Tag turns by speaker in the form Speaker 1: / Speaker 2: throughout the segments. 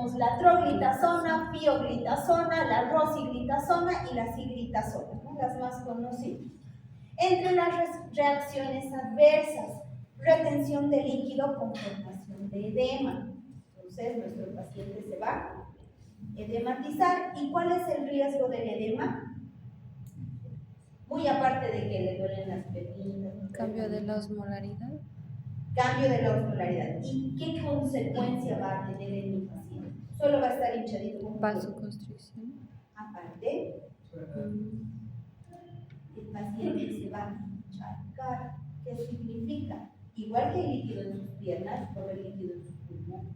Speaker 1: tenemos la troglitazona, pioglitazona, la rosiglitazona y la siglitazona, ¿no? Las más conocidas. Entre las reacciones adversas, retención de líquido con formación de edema. Entonces, nuestro paciente se va a edematizar. ¿Y cuál es el riesgo del edema? Muy aparte de que le duelen las piernitas.
Speaker 2: Cambio de la osmolaridad.
Speaker 1: Cambio de la osmolaridad. ¿Y qué consecuencia va a tener en mi paciente? Solo va a estar hinchadito.
Speaker 2: Vasoconstricción.
Speaker 1: Aparte, el paciente se va a encharcar. ¿Qué significa? Igual que el líquido en sus piernas, por el líquido en su pulmón.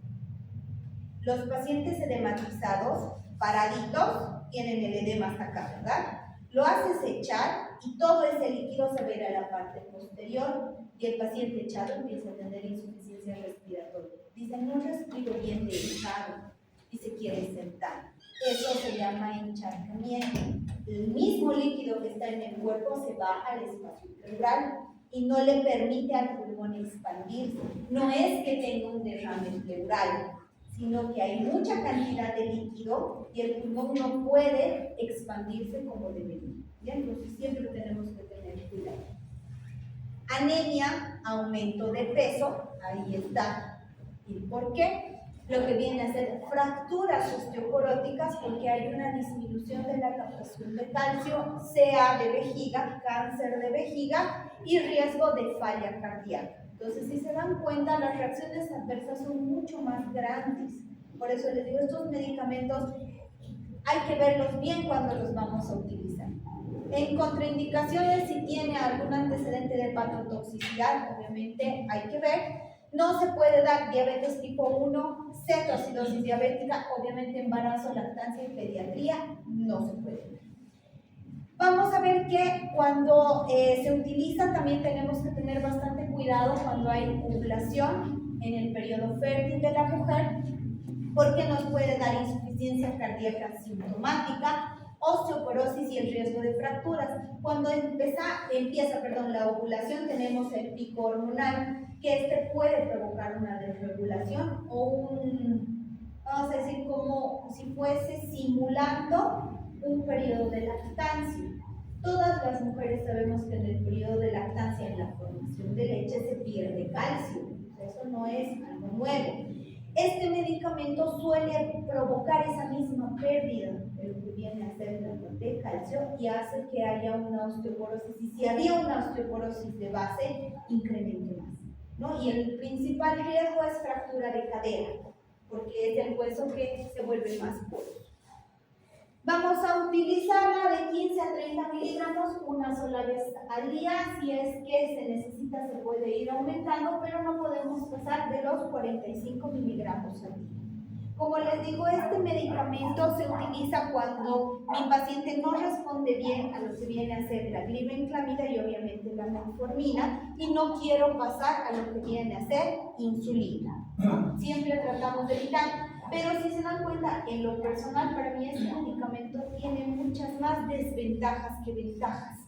Speaker 1: Los pacientes edematizados, paraditos, tienen el edema hasta acá, ¿verdad? Lo haces echar y todo ese líquido se va a ir a la parte posterior y el paciente echado empieza a tener insuficiencia respiratoria. Dicen, no respiro bien de echado y se quiere sentar. Eso se llama encharcamiento. El mismo líquido que está en el cuerpo se va al espacio pleural y no le permite al pulmón expandirse. No es que tenga un derrame pleural, sino que hay mucha cantidad de líquido y el pulmón no puede expandirse como debería. ¿Bien? Entonces siempre tenemos que tener cuidado. Anemia, aumento de peso, ahí está. ¿Y por qué? Lo que viene a ser fracturas osteoporóticas porque hay una disminución de la captación de calcio, sea de vejiga, cáncer de vejiga y riesgo de falla cardíaca. Entonces, si se dan cuenta, las reacciones adversas son mucho más grandes. Por eso les digo, estos medicamentos hay que verlos bien cuando los vamos a utilizar. En contraindicaciones, si tiene algún antecedente de hepatotoxicidad, obviamente hay que ver. No se puede dar diabetes tipo 1, cetoacidosis diabética, obviamente embarazo, lactancia y pediatría, no se puede. Vamos a ver que cuando se utiliza también tenemos que tener bastante cuidado cuando hay ovulación en el periodo fértil de la mujer, porque nos puede dar insuficiencia cardíaca sintomática, osteoporosis y el riesgo de fracturas. Cuando empieza la ovulación tenemos el pico hormonal, que este puede provocar una desregulación o vamos a decir, como si fuese simulando un periodo de lactancia. Todas las mujeres sabemos que en el periodo de lactancia, en la formación de leche, se pierde calcio. Eso no es algo nuevo. Este medicamento suele provocar esa misma pérdida de lo que viene a ser de calcio y hace que haya una osteoporosis. Y si había una osteoporosis de base, incremente más, ¿no? Y el principal riesgo es fractura de cadera, porque es el hueso que se vuelve más poroso. Vamos a utilizarla de 15 a 30 miligramos una sola vez al día. Si es que se necesita, se puede ir aumentando, pero no podemos pasar de los 45 miligramos al día. Como les digo, este medicamento se utiliza cuando mi paciente no responde bien a lo que viene a ser la glibenclamida y obviamente la metformina y no quiero pasar a lo que viene a ser insulina, ¿no? Siempre tratamos de evitar. Pero si se dan cuenta, en lo personal, para mí este medicamento tiene muchas más desventajas que ventajas.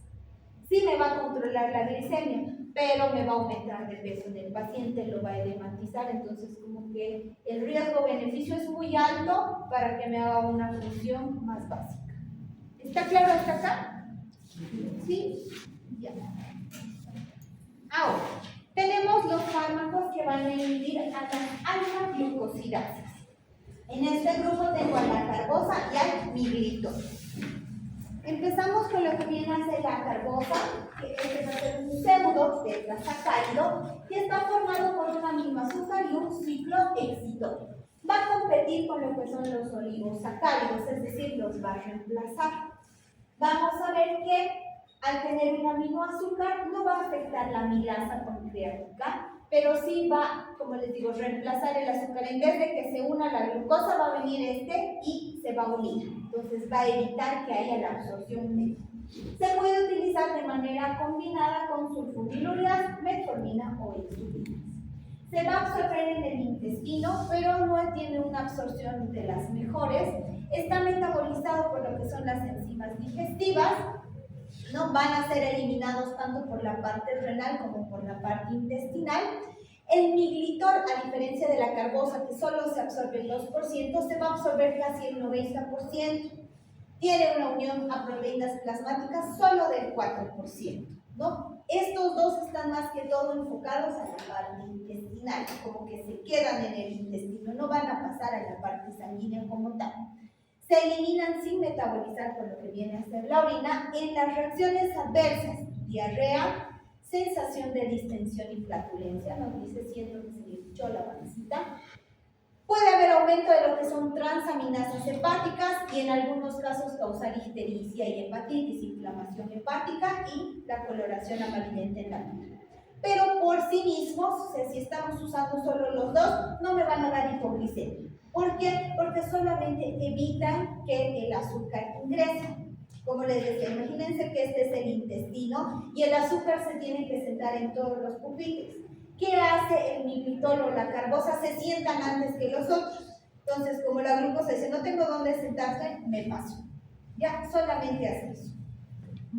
Speaker 1: Sí me va a controlar la glicemia, pero me va a aumentar de peso en el paciente, lo va a edematizar, entonces como que el riesgo-beneficio es muy alto para que me haga una función más básica. ¿Está claro hasta acá? ¿Sí? Ya. Ahora, tenemos los fármacos que van a inhibir a las alfa-glucosidases. En este grupo tengo a la carbosa y al miglitol. Empezamos con lo que viene a ser la carbosa, que este va a ser un pseudo tetrasacárido que está formado por un aminoazúcar y un ciclohexidol. Va a competir con lo que son los oligosacáridos, es decir, los va a reemplazar. Vamos a ver que al tener un aminoazúcar no va a afectar la amilasa pancreática, pero sí va, como les digo, reemplazar el azúcar. En vez de que se una la glucosa, va a venir y se va a unir. Entonces va a evitar que haya la absorción de. Se puede utilizar de manera combinada con sulfonilureas, metformina o insulina. Se va a absorber en el intestino, pero no tiene una absorción de las mejores. Está metabolizado por lo que son las enzimas digestivas. No van a ser eliminados tanto por la parte renal como por la parte intestinal. El miglitor, a diferencia de la carbosa, que solo se absorbe el 2%, se va a absorber casi el 90%. Tiene una unión a proteínas plasmáticas solo del 4%, ¿no? Estos dos están más que todo enfocados a la parte intestinal, como que se quedan en el intestino, no van a pasar a la parte sanguínea como tal. Se eliminan sin metabolizar por lo que viene a ser la orina en las reacciones adversas, diarrea, sensación de distensión y flatulencia, nos dice siento que se me hinchó la pancita. Puede haber aumento de lo que son transaminasas hepáticas y en algunos casos causar ictericia y hepatitis, inflamación hepática y la coloración amarillenta en la piel. Pero por sí mismos, o sea, si estamos usando solo los dos, no me van a dar hipoglicemia. ¿Por qué? Porque solamente evitan que el azúcar ingrese. Como les decía, imagínense que este es el intestino y el azúcar se tiene que sentar en todos los pupitres. ¿Qué hace el militol o la carbosa? Se sientan antes que los otros. Entonces, como la glucosa dice, no tengo dónde sentarse, me paso. Ya, solamente hace eso.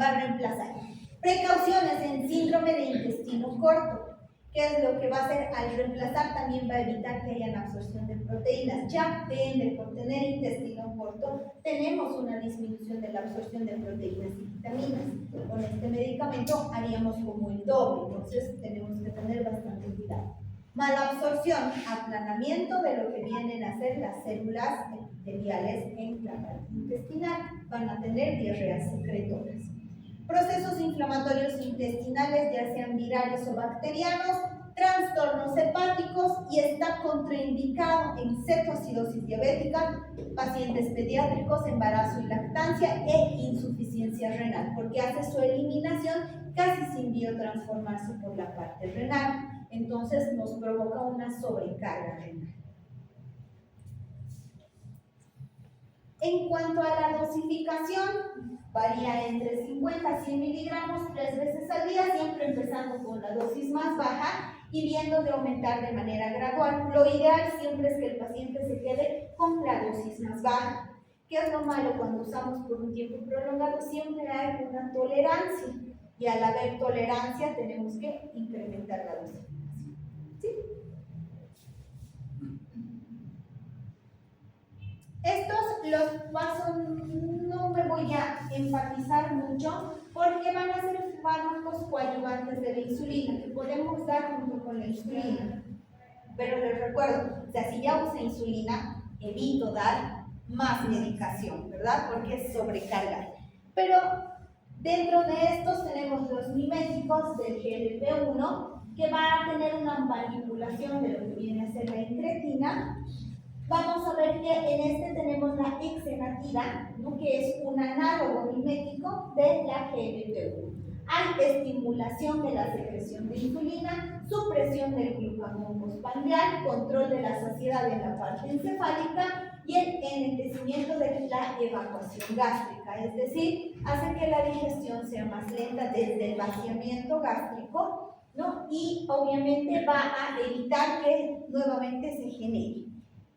Speaker 1: Va a reemplazar. Precauciones en síndrome de intestino corto. ¿Qué es lo que va a hacer? Al reemplazar también va a evitar que haya absorción de proteínas. Ya ven, por tener intestino corto, tenemos una disminución de la absorción de proteínas y vitaminas. Con este medicamento haríamos como el doble, entonces tenemos que tener bastante cuidado. Mala absorción, aplanamiento de lo que vienen a ser las células epiteliales en la parte intestinal. Van a tener diarreas secretoras. Procesos inflamatorios intestinales, ya sean virales o bacterianos, trastornos hepáticos y está contraindicado en cetoacidosis diabética, pacientes pediátricos, embarazo y lactancia e insuficiencia renal, porque hace su eliminación casi sin biotransformarse por la parte renal, entonces nos provoca una sobrecarga renal. En cuanto a la dosificación, varía entre 50 a 100 miligramos 3 veces al día, siempre empezando con la dosis más baja y viendo de aumentar de manera gradual. Lo ideal siempre es que el paciente se quede con la dosis más baja. ¿Qué es lo malo cuando usamos por un tiempo prolongado? Siempre hay una tolerancia y al haber tolerancia tenemos que incrementar la dosificación. ¿Sí? Estos los pasos no me voy a enfatizar mucho porque van a ser fármacos coadyuvantes de la insulina que podemos dar junto con la insulina. Pero les recuerdo, o sea, si ya usa insulina, evito dar más medicación, ¿verdad? Porque es sobrecarga. Pero dentro de estos tenemos los miméticos del GLP-1 que van a tener una manipulación de lo que viene a ser la incretina. Vamos a ver que en este tenemos la exenatida, ¿no? Que es un análogo mimético de la GLP-1. Hay estimulación de la secreción de insulina, supresión del glucagón postprandial, control de la saciedad en la parte encefálica y el enlentecimiento de la evacuación gástrica, es decir, hace que la digestión sea más lenta desde el vaciamiento gástrico, ¿no? Y obviamente va a evitar que nuevamente se genere.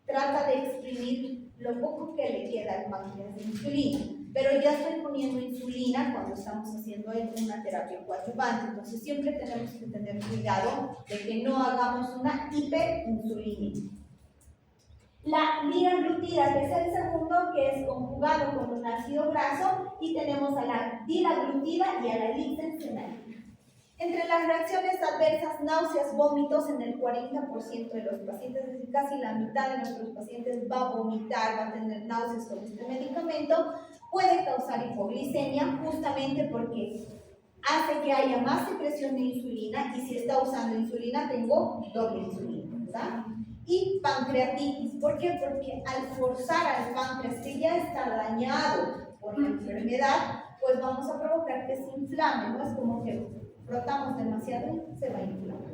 Speaker 1: Trata de exprimir lo poco que le queda al páncreas de insulina, pero ya estoy poniendo insulina cuando estamos haciendo una terapia coadyuvante, entonces siempre tenemos que tener cuidado de que no hagamos una hiperinsulinemia. La liraglutida, que es el segundo, que es conjugado con un ácido graso, y tenemos a la diraglutida y a la lisencenamida. Entre las reacciones adversas, náuseas, vómitos en el 40% de los pacientes, es decir, casi la mitad de nuestros pacientes va a vomitar, va a tener náuseas con este medicamento, puede causar hipoglicemia justamente porque hace que haya más secreción de insulina y si está usando insulina tengo doble insulina, ¿verdad? Y pancreatitis, ¿por qué? Porque al forzar al páncreas que ya está dañado por la enfermedad, pues vamos a provocar que se inflame, ¿no? Es como que frotamos demasiado y se va a inflamar.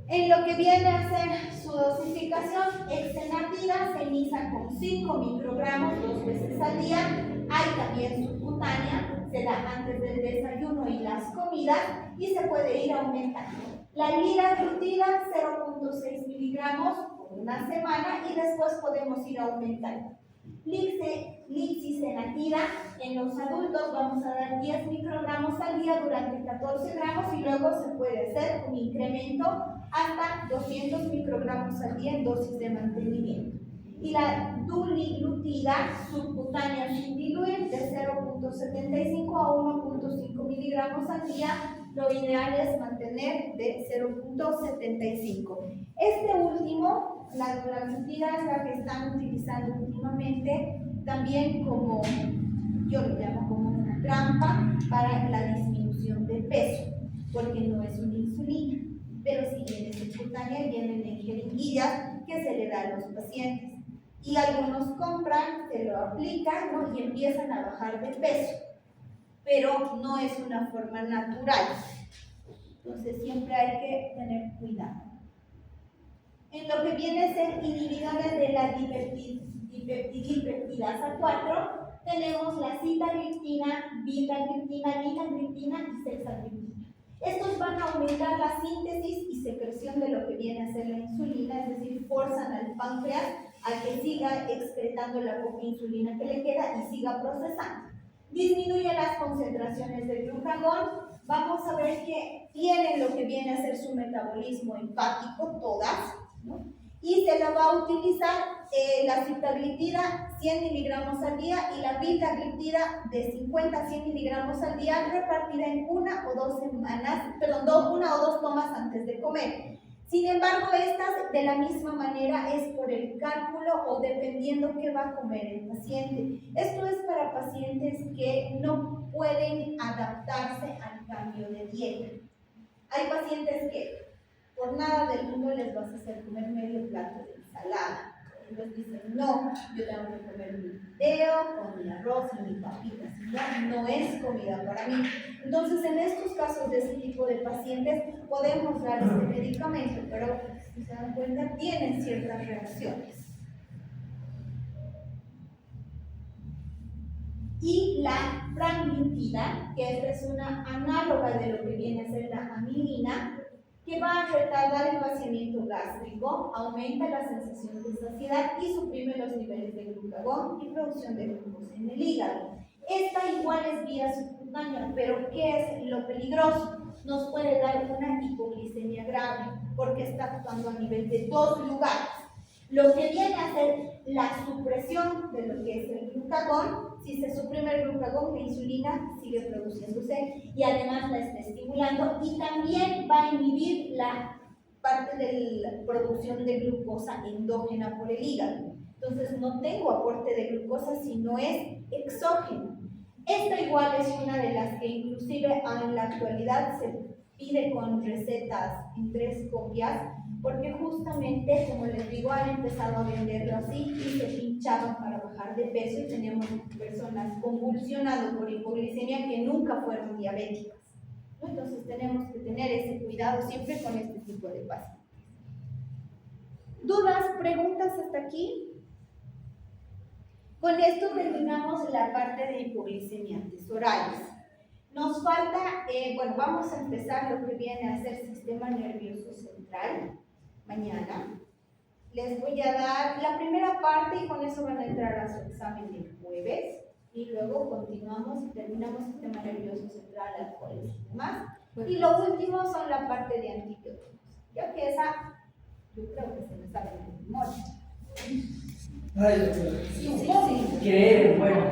Speaker 1: En lo que viene a ser su dosificación, exenatida se inicia con 5 microgramos 2 veces al día. Hay también subcutánea, se da antes del desayuno y las comidas y se puede ir aumentando. La liraglutida 0.6 miligramos por una semana y después podemos ir aumentando. lixisenatida, en los adultos vamos a dar 10 microgramos al día durante 14 gramos y luego se puede hacer un incremento hasta 200 microgramos al día en dosis de mantenimiento. Y la duliglutida subcutánea sin diluir de 0.75 a 1.5 miligramos al día. Lo ideal es mantener de 0.75. Este último, la dulaglutida, es la que están utilizando últimamente también como, yo lo llamo como una trampa para la disminución de peso, porque no es una insulina, pero si viene subcutánea, vienen en jeringuillas que se le da a los pacientes. Y algunos compran, se lo aplican, ¿no? Y empiezan a bajar de peso, pero no es una forma natural. Entonces siempre hay que tener cuidado. En lo que viene a ser inhibidores de la dipeptidilpeptidasa 4, tenemos la sitagliptina, vildagliptina, linagliptina y sexagliptina. Estos van a aumentar la síntesis y secreción de lo que viene a ser la insulina, es decir, forzan al páncreas a que siga excretando la poca insulina que le queda y siga procesando. Disminuye las concentraciones del glucagón. Vamos a ver que tienen lo que viene a ser su metabolismo hepático, todas, ¿no? Y se la va a utilizar la sitagliptina 100 miligramos al día y la vildagliptina de 50 a 100 miligramos al día, repartida en una o dos tomas antes de comer. Sin embargo, estas de la misma manera es por el cálculo o dependiendo qué va a comer el paciente. Esto es para pacientes que no pueden adaptarse al cambio de dieta. Hay pacientes que por nada del mundo les vas a hacer comer medio plato de ensalada. Ellos dicen, no, yo tengo que comer mi fideo con mi arroz y mi papitas. No es comida para mí. Entonces, en estos casos de ese tipo de pacientes, podemos dar este medicamento, pero si se dan cuenta, tienen ciertas reacciones. Y la pramlintida, que esta es una análoga de lo que viene a ser la amilina, que va a retardar el vaciamiento gástrico, aumenta la sensación de saciedad y suprime los niveles de glucagón y producción de glucosa en el hígado. Esta igual es vía subcutánea, pero ¿qué es lo peligroso? Nos puede dar una hipoglicemia grave porque está actuando a nivel de dos lugares. Lo que viene a ser la supresión de lo que es el glucagón. Si se suprime el glucagón, la insulina sigue produciéndose y además la está estimulando y también va a inhibir la parte de la producción de glucosa endógena por el hígado. Entonces no tengo aporte de glucosa si no es exógeno. Esta igual es una de las que inclusive en la actualidad se pide con recetas en 3 copias, porque justamente, como les digo, han empezado a venderlo así y se pinchaban para bajar de peso y teníamos personas convulsionando por hipoglicemia que nunca fueron diabéticas, ¿no? Entonces tenemos que tener ese cuidado siempre con este tipo de pacientes. ¿Dudas, preguntas hasta aquí? Con esto terminamos la parte de hipoglicemiantes orales. Nos falta, vamos a empezar lo que viene a ser sistema nervioso central. Mañana les voy a dar la primera parte y con eso van a entrar a su examen del jueves y luego continuamos y terminamos sistema nervioso central, alcoholes y demás. Y lo último son la parte de antibióticos, ya que esa yo creo que se me sabe de memoria.
Speaker 3: Ay,
Speaker 1: Sí.
Speaker 3: qué bueno.